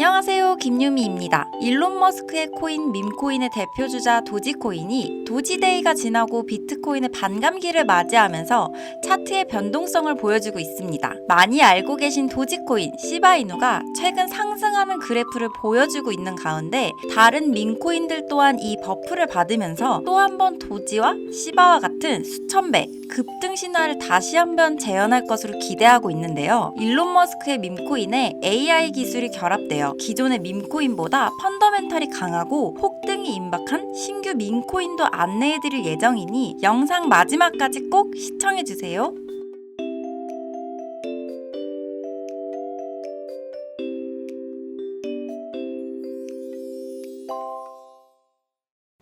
안녕하세요, 김유미입니다. 일론 머스크의 코인 밈코인의 대표주자 도지코인이 도지데이가 지나고 비트코인의 반감기를 맞이하면서 차트의 변동성을 보여주고 있습니다. 많이 알고 계신 도지코인 시바이누가 최근 상승하는 그래프를 보여주고 있는 가운데 다른 밈코인들 또한 이 버프를 받으면서 또 한 번 도지와 시바와 같은 수천 배 급등 신화를 다시 한번 재현할 것으로 기대하고 있는데요. 일론 머스크의 밈코인에 AI 기술이 결합되어 기존의 밈코인보다 펀더멘털이 강하고 폭등이 임박한 신규 밈코인도 안내해드릴 예정이니 영상 마지막까지 꼭 시청해주세요.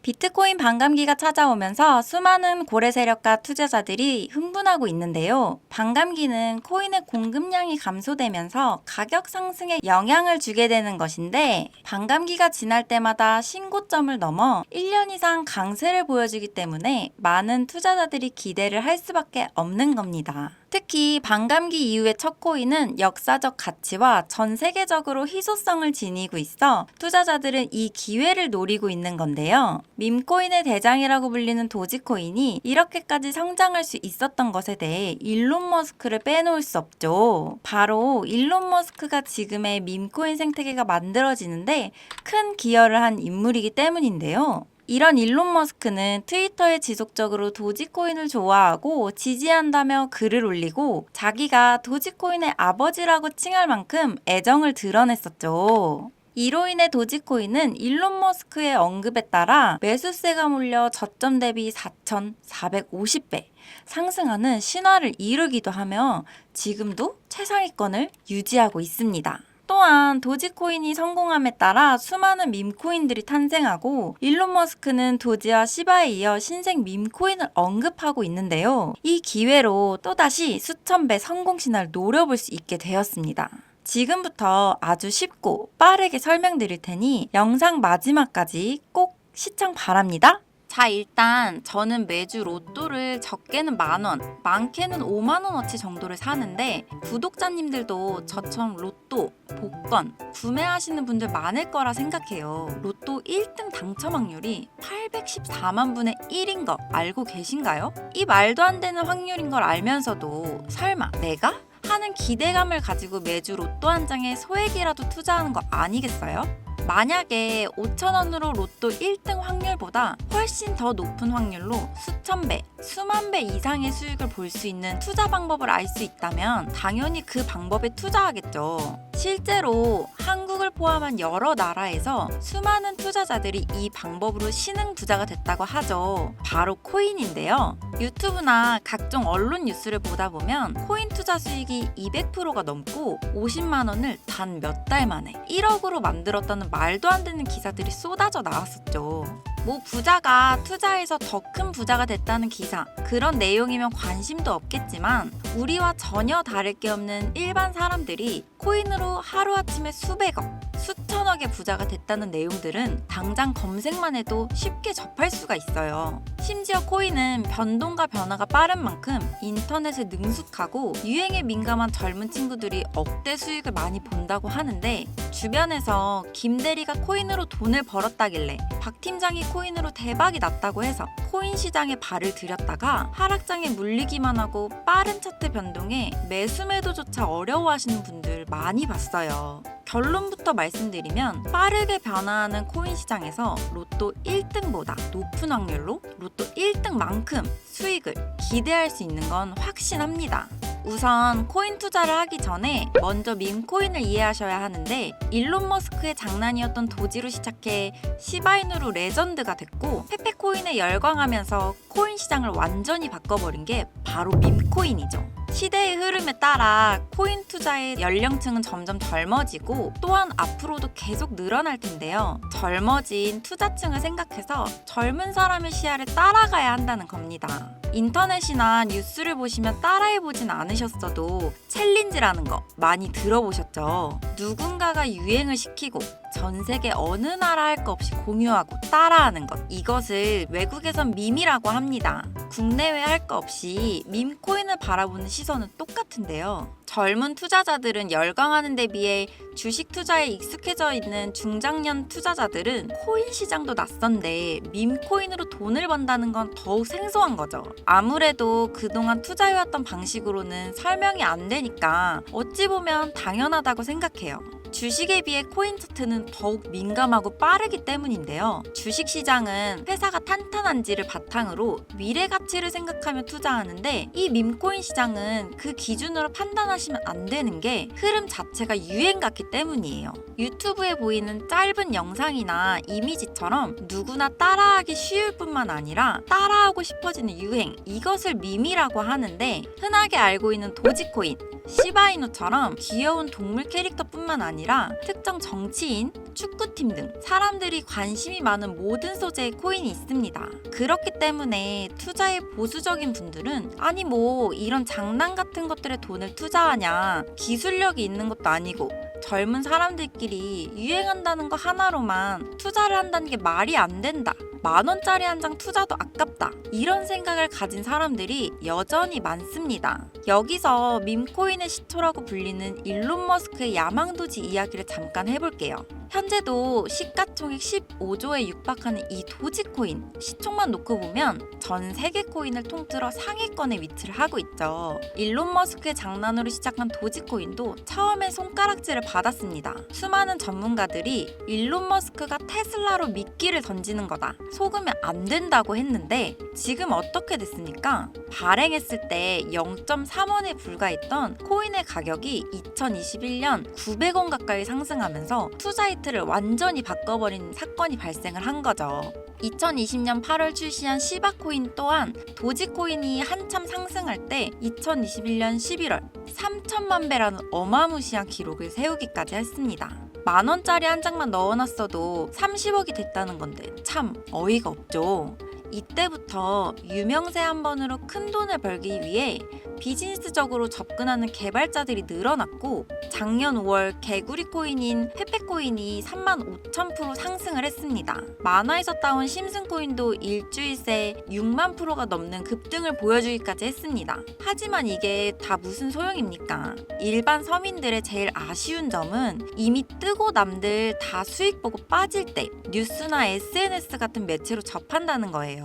비트코인 반감기가 찾아오면서 수많은 고래 세력과 투자자들이 흥분하고 있는데요. 반감기는 코인의 공급량이 감소되면서 가격 상승에 영향을 주게 되는 것인데 반감기가 지날 때마다 신고점을 넘어 1년 이상 강세를 보여주기 때문에 많은 투자자들이 기대를 할 수밖에 없는 겁니다. 특히 반감기 이후의 첫 코인은 역사적 가치와 전 세계적으로 희소성을 지니고 있어 투자자들은 이 기회를 노리고 있는 건데요. 밈코인의 대장이라고 불리는 도지코인이 이렇게까지 성장할 수 있었던 것에 대해 일론 머스크를 빼놓을 수 없죠. 바로 일론 머스크가 지금의 밈코인 생태계가 만들어지는데 큰 기여를 한 인물이기 때문인데요. 이런 일론 머스크는 트위터에 지속적으로 도지코인을 좋아하고 지지한다며 글을 올리고 자기가 도지코인의 아버지라고 칭할 만큼 애정을 드러냈었죠. 이로 인해 도지코인은 일론 머스크의 언급에 따라 매수세가 몰려 저점 대비 4,450배 상승하는 신화를 이루기도 하며 지금도 최상위권을 유지하고 있습니다. 또한 도지코인이 성공함에 따라 수많은 밈코인들이 탄생하고 일론 머스크는 도지와 시바에 이어 신생 밈코인을 언급하고 있는데요. 이 기회로 또다시 수천 배 성공 신화를 노려볼 수 있게 되었습니다. 지금부터 아주 쉽고 빠르게 설명드릴 테니 영상 마지막까지 꼭 시청 바랍니다. 자, 일단 저는 매주 로또를 적게는 10,000원, 많게는 50,000원어치 정도를 사는데 구독자님들도 저처럼 로또, 복권 구매하시는 분들 많을 거라 생각해요. 로또 1등 당첨 확률이 814만 분의 1인 거 알고 계신가요? 이 말도 안 되는 확률인 걸 알면서도 설마 내가? 하는 기대감을 가지고 매주 로또 한 장에 소액이라도 투자하는 거 아니겠어요? 만약에 5,000원으로 로또 1등 확률보다 훨씬 더 높은 확률로 수천 배, 수만 배 이상의 수익을 볼 수 있는 투자 방법을 알 수 있다면 당연히 그 방법에 투자하겠죠. 실제로 한국을 포함한 여러 나라에서 수많은 투자자들이 이 방법으로 신흥 부자가 됐다고 하죠. 바로 코인인데요. 유튜브나 각종 언론 뉴스를 보다 보면 코인 투자 수익이 200%가 넘고 50만 원을 단 몇 달 만에 1억으로 만들었다는 말도 안 되는 기사들이 쏟아져 나왔었죠. 뭐 부자가 투자해서 더 큰 부자가 됐다는 기사, 그런 내용이면 관심도 없겠지만 우리와 전혀 다를 게 없는 일반 사람들이 코인으로 하루아침에 수백억, 수천억의 부자가 됐다는 내용들은 당장 검색만 해도 쉽게 접할 수가 있어요. 심지어 코인은 변동과 변화가 빠른 만큼 인터넷에 능숙하고 유행에 민감한 젊은 친구들이 억대 수익을 많이 본다고 하는데 주변에서 김 대리가 코인으로 돈을 벌었다길래 박 팀장이 코인으로 대박이 났다고 해서 코인 시장에 발을 들였다가 하락장에 물리기만 하고 빠른 차트 변동에 매수 매도조차 어려워하시는 분들 많이 봤어요. 결론부터 말씀드리면 빠르게 변화하는 코인 시장에서 로또 1등보다 높은 확률로 로또 1등만큼 수익을 기대할 수 있는 건 확신합니다. 우선 코인 투자를 하기 전에 먼저 밈코인을 이해하셔야 하는데 일론 머스크의 장난이었던 도지로 시작해 시바이누로 레전드가 됐고 페페코인에 열광하면서 코인 시장을 완전히 바꿔버린 게 바로 밈코인이죠. 시대의 흐름에 따라 코인 투자의 연령층은 점점 젊어지고 또한 앞으로도 계속 늘어날 텐데요. 젊어진 투자층을 생각해서 젊은 사람의 시야를 따라가야 한다는 겁니다. 인터넷이나 뉴스를 보시면 따라해보진 않으셨어도 챌린지라는 거 많이 들어보셨죠? 누군가가 유행을 시키고 전 세계 어느 나라 할 거 없이 공유하고 따라하는 것, 이것을 외국에선 밈이라고 합니다. 국내외 할 거 없이 밈코인을 바라보는 시선은 똑같은데요. 젊은 투자자들은 열광하는 데 비해 주식 투자에 익숙해져 있는 중장년 투자자들은 코인 시장도 낯선데 밈코인으로 돈을 번다는 건 더욱 생소한 거죠. 아무래도 그동안 투자해왔던 방식으로는 설명이 안 되니까 어찌 보면 당연하다고 생각해요. 주식에 비해 코인 차트는 더욱 민감하고 빠르기 때문인데요. 주식 시장은 회사가 탄탄한지를 바탕으로 미래 가치를 생각하며 투자하는데 이 밈코인 시장은 그 기준으로 판단하시면 안 되는 게 흐름 자체가 유행 같기 때문이에요. 유튜브에 보이는 짧은 영상이나 이미지처럼 누구나 따라하기 쉬울 뿐만 아니라 따라하고 싶어지는 유행, 이것을 밈이라고 하는데 흔하게 알고 있는 도지코인, 시바이누처럼 귀여운 동물 캐릭터뿐만 아니라 특정 정치인, 축구팀 등 사람들이 관심이 많은 모든 소재의 코인이 있습니다. 그렇기 때문에 투자에 보수적인 분들은 아니 뭐 이런 장난 같은 것들에 돈을 투자하냐, 기술력이 있는 것도 아니고 젊은 사람들끼리 유행한다는 거 하나로만 투자를 한다는 게 말이 안 된다. 10,000원짜리 한 장 투자도 아깝다. 이런 생각을 가진 사람들이 여전히 많습니다. 여기서 밈코인의 시초라고 불리는 일론 머스크의 야망도지 이야기를 잠깐 해볼게요. 현재도 시가총액 15조에 육박하는 이 도지코인, 시총만 놓고 보면 전 세계 코인을 통틀어 상위권에 위치를 하고 있죠. 일론 머스크의 장난으로 시작한 도지코인도 처음엔 손가락질을 받았습니다. 수많은 전문가들이 일론 머스크가 테슬라로 미끼를 던지는 거다, 속으면 안 된다고 했는데 지금 어떻게 됐습니까? 발행했을 때 0.3원에 불과했던 코인의 가격이 2021년 900원 가까이 상승하면서 투자 이틀을 완전히 바꿔버린 사건이 발생을 한 거죠. 2020년 8월 출시한 시바코인 또한 도지코인이 한참 상승할 때 2021년 11월 3천만 배라는 어마무시한 기록을 세우기까지 했습니다. 10,000원짜리 한 장만 넣어놨어도 30억이 됐다는 건데 참 어이가 없죠. 이때부터 유명세 한 번으로 큰 돈을 벌기 위해 비즈니스적으로 접근하는 개발자들이 늘어났고 작년 5월 개구리 코인인 페페코인이 35,000% 상승을 했습니다. 만화에서 따온 심슨코인도 일주일 새 6만 프로가 넘는 급등을 보여주기까지 했습니다. 하지만 이게 다 무슨 소용입니까? 일반 서민들의 제일 아쉬운 점은 이미 뜨고 남들 다 수익 보고 빠질 때 뉴스나 SNS 같은 매체로 접한다는 거예요.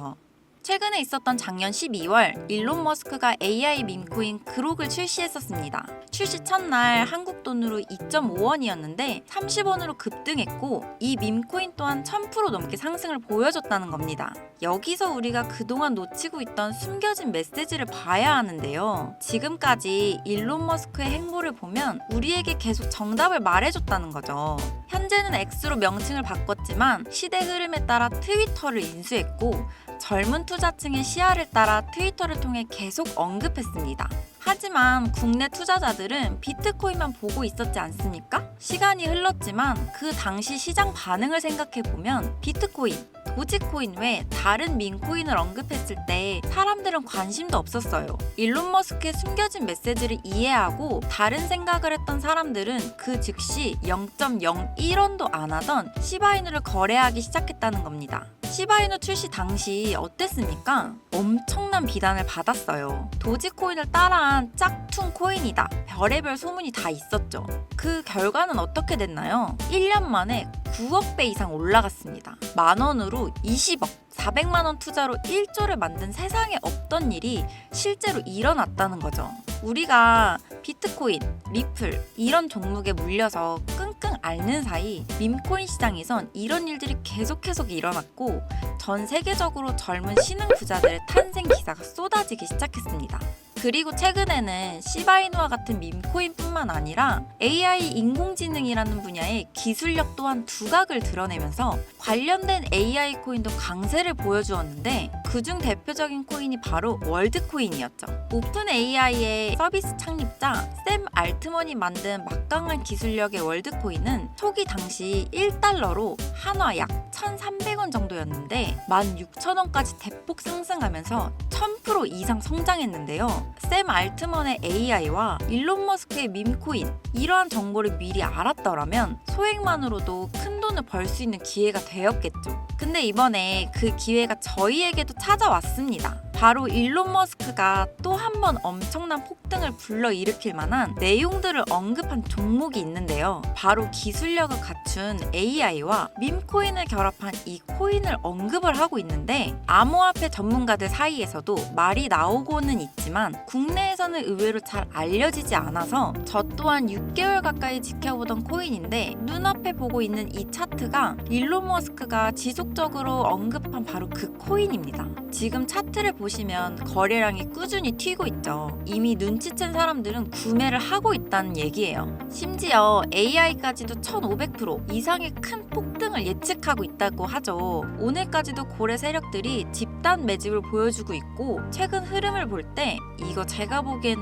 최근에 있었던 작년 12월 일론 머스크가 AI 밈코인 그록을 출시했었습니다. 출시 첫날 한국 돈으로 2.5원이었는데 30원으로 급등했고 이 밈코인 또한 1000% 넘게 상승을 보여줬다는 겁니다. 여기서 우리가 그동안 놓치고 있던 숨겨진 메시지를 봐야 하는데요. 지금까지 일론 머스크의 행보를 보면 우리에게 계속 정답을 말해줬다는 거죠. 현재는 X로 명칭을 바꿨지만 시대 흐름에 따라 트위터를 인수했고 젊은 투자층의 시야를 따라 트위터를 통해 계속 언급했습니다. 하지만 국내 투자자들은 비트코인만 보고 있었지 않습니까? 시간이 흘렀지만 그 당시 시장 반응을 생각해보면 비트코인, 도지코인 외 다른 밈코인을 언급했을 때 사람들은 관심도 없었어요. 일론 머스크의 숨겨진 메시지를 이해하고 다른 생각을 했던 사람들은 그 즉시 0.01원도 안 하던 시바이누를 거래하기 시작했다는 겁니다. 시바이누 출시 당시 어땠습니까? 엄청난 비난을 받았어요. 도지코인을 따라한 짝퉁 코인이다. 별의별 소문이 다 있었죠. 그 결과는 어떻게 됐나요? 1년 만에 9억 배 이상 올라갔습니다. 10,000원으로 20억, 400만 원 투자로 1조를 만든 세상에 없던 일이 실제로 일어났다는 거죠. 우리가 비트코인, 리플 이런 종목에 물려서 끙끙 앓는 사이 밈코인 시장에선 이런 일들이 계속 일어났고 전 세계적으로 젊은 신흥 부자들의 탄생 기사가 쏟아지기 시작했습니다. 그리고 최근에는 시바이누와 같은 밈코인뿐만 아니라 AI 인공지능이라는 분야의 기술력 또한 두각을 드러내면서 관련된 AI 코인도 강세를 보여주었는데 그중 대표적인 코인이 바로 월드코인이었죠. 오픈 AI의 서비스 창립자 샘 알트먼이 만든 막강한 기술력의 월드코인은 초기 당시 1달러로 한화 약 1,300원 정도였는데 16,000원까지 대폭 상승하면서 1000% 이상 성장했는데요. 샘 알트먼의 AI와 일론 머스크의 밈코인, 이러한 정보를 미리 알았더라면 소액만으로도 큰 돈을 벌 수 있는 기회가 되었겠죠. 근데 이번에 그 기회가 저희에게도 찾아왔습니다. 바로 일론 머스크가 또 한 번 엄청난 폭등을 불러일으킬 만한 내용들을 언급한 종목이 있는데요. 바로 기술력을 갖춘 AI와 밈코인을 결합한 이 코인을 언급을 하고 있는데, 암호화폐 전문가들 사이에서도 말이 나오고는 있지만 국내에서는 의외로 잘 알려지지 않아서 저 또한 6개월 가까이 지켜보던 코인인데, 눈앞에 보고 있는 이 차트가 일론 머스크가 지속적으로 언급한 바로 그 코인입니다. 지금 차트를 보시면 거래량이 꾸준히 튀고 있죠. 이미 눈치챈 사람들은 구매를 하고 있다는 얘기예요. 심지어 AI까지도 1500% 이상의 큰 폭등을 예측하고 있다고 하죠. 오늘까지도 고래 세력들이 집단 매집을 보여주고 있고, 최근 흐름을 볼 때 이거 제가 보기엔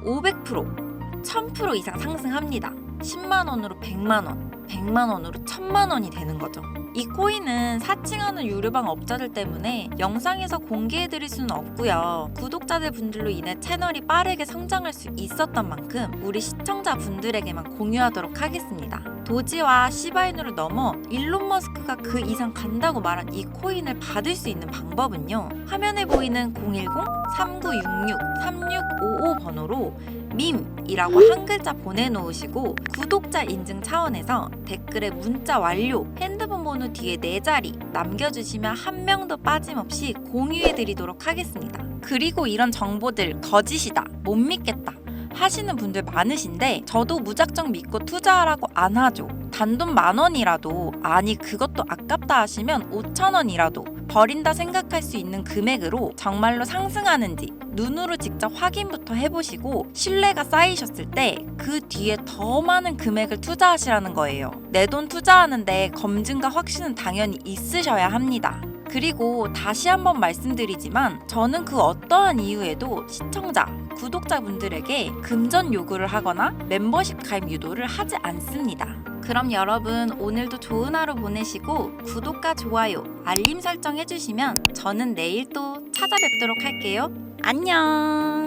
500%, 1000% 이상 상승합니다. 10만 원으로 100만 원, 100만 원으로 1000만 원이 되는 거죠. 이 코인은 사칭하는 유료방 업자들 때문에 영상에서 공개해드릴 수는 없고요. 구독자들 분들로 인해 채널이 빠르게 성장할 수 있었던 만큼 우리 시청자분들에게만 공유하도록 하겠습니다. 도지와 시바이누를 넘어 일론 머스크가 그 이상 간다고 말한 이 코인을 받을 수 있는 방법은요. 화면에 보이는 010-3966-3655 번호로 밈이라고 한 글자 보내놓으시고, 구독자 인증 차원에서 댓글에 문자 완료, 핸드폰 번호 뒤에 4자리 남겨주시면 한 명도 빠짐없이 공유해드리도록 하겠습니다. 그리고 이런 정보들 거짓이다, 못 믿겠다 하시는 분들 많으신데, 저도 무작정 믿고 투자하라고 안 하죠. 단돈 10,000원이라도, 아니 그것도 아깝다 하시면 5,000원이라도 버린다 생각할 수 있는 금액으로 정말로 상승하는지 눈으로 직접 확인부터 해보시고, 신뢰가 쌓이셨을 때 그 뒤에 더 많은 금액을 투자하시라는 거예요. 내 돈 투자하는데 검증과 확신은 당연히 있으셔야 합니다. 그리고 다시 한번 말씀드리지만, 저는 그 어떠한 이유에도 시청자, 구독자분들에게 금전 요구를 하거나 멤버십 가입 유도를 하지 않습니다. 그럼 여러분, 오늘도 좋은 하루 보내시고 구독과 좋아요, 알림 설정 해주시면 저는 내일 또 찾아뵙도록 할게요. 안녕.